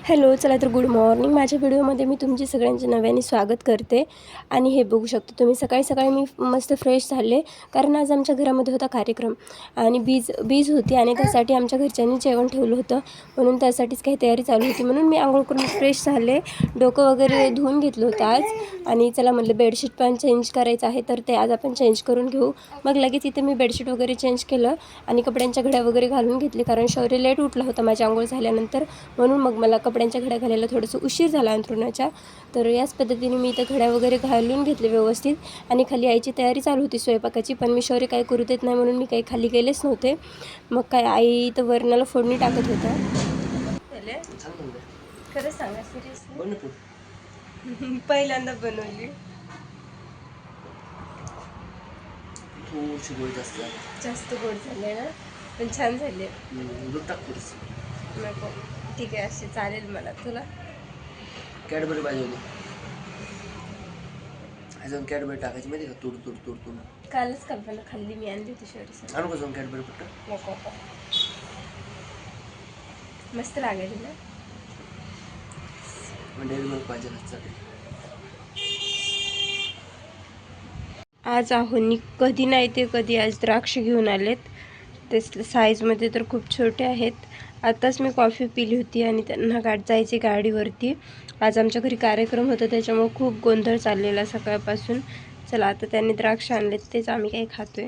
Hello, चला तर good morning. माझ्या व्हिडिओमध्ये मी तुमचे सगळ्यांचे नव्याने स्वागत करते. आणि हे बघू शकतो तुम्ही, सकाळी सकाळी मी मस्त फ्रेश झाले, कारण आज आमच्या घरामध्ये होता कार्यक्रम आणि बीज होती आणि त्यासाठी आमच्या घरच्यांनी जेवण ठेवलं होतं, म्हणून त्यासाठीच काही तयारी चालू होती. म्हणून मी आंघोळ करून फ्रेश झाले, डोकं वगैरे धुवून घेतलं होतं आज. आणि चला म्हटलं बेडशीट पण चेंज करायचं आहे, तर ते आज आपण चेंज करून घेऊ. मग लगेच इथे मी बेडशीट वगैरे चेंज केलं आणि कपड्यांच्या घड्या वगैरे घालून घेतली, कारण शौर्य लेट उठला होता माझी आंघोळ झाल्यानंतर, म्हणून मग मला कपड्यांच्या घड्या घालायला थोडंसं उशीर झाला अंथरुणाच्या. तर याच पद्धतीने मी इथं घड्या वगैरे घालून घेतले व्यवस्थित आणि खाली यायची तयारी चालू होती स्वयंपाकाची, पण मी शौर्य काही करू देत नाही म्हणून मी काही खाली गेलेच नव्हते. मग काय आई इथं वरणाला फोडणी टाकत होता. खरं सांगा सिरियसली, पहिल्यांदा बनवली. जास्त गोड झाले ना, पण छान झाले. नको, ठीक आहे, असे चालेल मला. तुला कॅडबरी पाहिजे होती, अजून कॅडबरी टाकायची माहिती का, तुड तुड तुड तुड. कालच कल्पना खाल्ली मी, आणली होती शौर्य. आणू का जाऊन कॅडबरी पट्ट? नको, मस्त लागेल ना. डेअरी मिल्क पाहिजे नसतं. आज आहोनी कधी नाही ते कधी आज द्राक्ष घेऊन आलेत. ते साईजमध्ये तर खूप छोटे आहेत. आताच मी कॉफी पिली होती आणि त्यांना जायची गाडीवरती. आज आमच्या घरी कार्यक्रम होता, त्याच्यामुळे खूप गोंधळ चाललेला सकाळपासून. चला, आता त्यांनी द्राक्ष आणलेत, तेच आम्ही काही खातोय.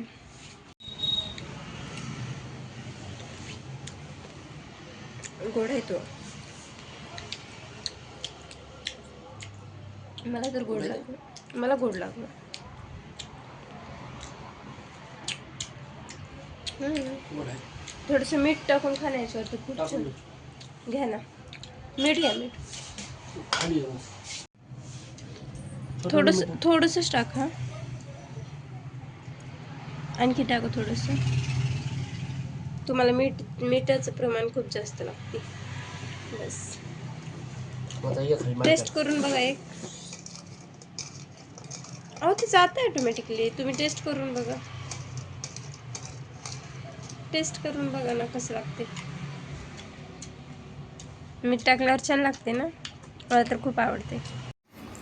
गोड आहे तो, मला तर गोड लागलं, मला गोड लागलं. थोडंसं मीठ टाकून खाण्याच्यावर तर खूप छान. घ्या ना, मीठ घ्या, मीठ थोडंसंच टाक. हां, आणखी टाका थोडंसं. तुम्हाला मिठाचं प्रमाण खूप जास्त लागते. बस, टेस्ट करून बघा एक. अहो, ते जातं ऑटोमॅटिकली, तुम्ही टेस्ट करून बघा. टेस्ट करून बघा ना कसं लागते. मीठ टाकल्यावर छान लागते ना, मला तर खूप आवडते.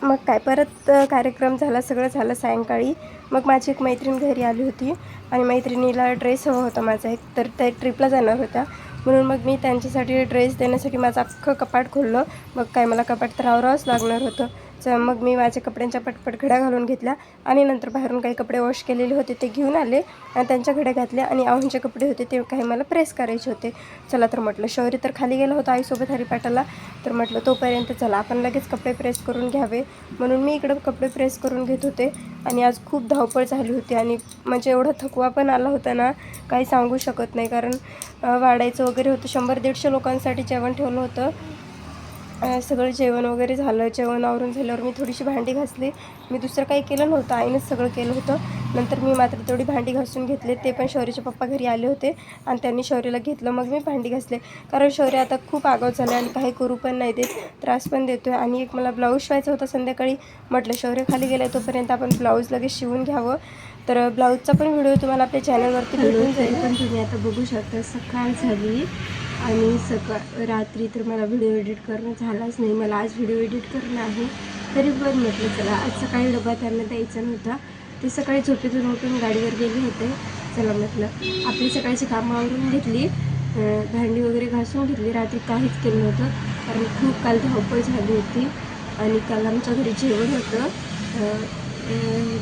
मग काय, परत कार्यक्रम झाला, सगळं झालं सायंकाळी. मग माझी एक मैत्रीण घरी आली होती आणि मैत्रिणीला ड्रेस हवा होता माझा एक, तर त्या ट्रिपला जाणार होत्या, म्हणून मग मी त्यांच्यासाठी ड्रेस देण्यासाठी माझं अख्खं कपाट खोललं. मग काय, मला कपाट तर आवरावंच लागणार होतं. मग मी माझ्या कपड्यांच्या पटपट घड्या घालून घेतल्या आणि नंतर बाहेरून काही कपडे वॉश केलेले होते ते घेऊन आले आणि त्यांच्या घड्या घातल्या. आणि आहोंचे कपडे होते ते काही मला प्रेस करायचे होते. चला तर म्हटलं, शौर्य तर खाली गेला होता आईसोबत हरिपाठाला, तर म्हटलं तोपर्यंत चला आपण लगेच कपडे प्रेस करून घ्यावे, म्हणून मी इकडं कपडे प्रेस करून घेत होते. आणि आज खूप धावपळ झाली होती आणि म्हणजे एवढा थकवा पण आला होता ना, काही सांगू शकत नाही. कारण वाढायचं वगैरे होतं, 100-150 लोकांसाठी जेवण ठेवलं होतं. सगळं जेवण वगैरे झालं, जेवण आवरून झाल्यावर मी थोडीशी भांडी घासली. मी दुसरं काही केलं नव्हतं, आईनेच सगळं केलं होतं. नंतर मी मात्र तेवढी भांडी घासून घेतले, ते पण शौर्यचे पप्पा घरी आले होते आणि त्यांनी शौर्यला घेतलं. मग मी भांडी घासले, कारण शौर्य आता खूप आगाऊ झालं आणि काही करू पण नाही देत, त्रास पण देतो आहे. आणि एक मला ब्लाऊज शिवायचा होता संध्याकाळी, म्हटलं शौर्य खाली गेला तोपर्यंत आपण ब्लाऊज लगेच शिवून घ्यावं. तर ब्लाऊजचा पण व्हिडिओ तुम्हाला आपल्या चॅनलवरती भेटून जाईल. पण तुम्ही आता बघू शकता, सकाळ झाली आणि रात्री तर मला व्हिडिओ एडिट करणं झालाच नाही. मला आज व्हिडिओ एडिट करणं आहे, तरी पण म्हटलं चला, आज सकाळी डबा त्यांना द्यायचा नव्हता, ते सकाळी झोपेतून उठून गाडीवर गेले होते. चला म्हटलं, आपली सकाळची कामं आवरून घेतली, भांडी वगैरे घासून घेतली. रात्री काहीच केलं नव्हतं, कारण खूप काल धावपळ झाली होती. आणि काल आमच्या घरी जेवण होतं,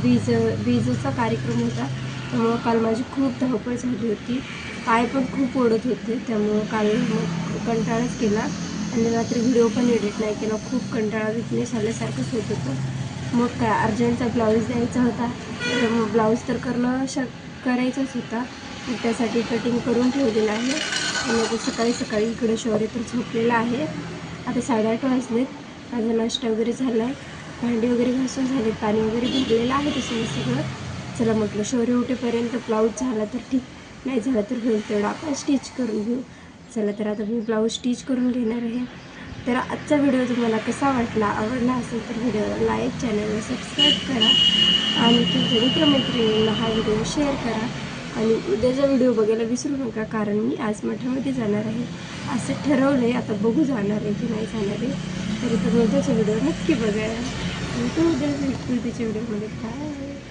बीजचा कार्यक्रम होता, त्यामुळं काल माझी खूप धावपळ झाली होती. पाय पण खूप ओढत होते, त्यामुळं काल मग कंटाळाच केला आणि रात्री व्हिडिओ पण एडिट नाही केला. खूप कंटाळा विकनेस आल्यासारखंच होत होतं. मग काय, अर्जंटचा ब्लाऊज द्यायचा होता, तर मग ब्लाऊज तर करायचाच होता. त्यासाठी कटिंग करून ठेवलेलं आहे. आणि आता सकाळी सकाळी इकडे शौर्य तर झोपलेला आहे. आता 8:30 वाजलेत. माझा नाश्ता वगैरे झाला आहे, भांडी वगैरे घासून झाले, पाणी वगैरे भरलेलं आहे तसं सगळं. चला म्हटलं, शौर्य उठेपर्यंत ब्लाऊज झाला तर ठीक, नाही झालं तर होईल तेवढं आपण स्टिच करून घेऊ. चला तर आता मी ब्लाऊज स्टिच करून घेणार आहे. तर आजचा व्हिडिओ तुम्हाला कसा वाटला, आवडला असेल तर व्हिडिओला लाईक, चॅनलला सबस्क्राईब करा आणि तुमच्या मित्रमैत्रिणींना हा व्हिडिओ शेअर करा. आणि उद्याचा व्हिडिओ बघायला विसरू नका, कारण मी आज मठामध्ये जाणार आहे. असं ठरवलं आहे. आता बघू जाणार आहे की नाही जाणार आहे. तरी तर उद्याच्या व्हिडिओ नक्की बघा. तो उद्या भेटतो त्याच्या व्हिडिओमध्ये. काय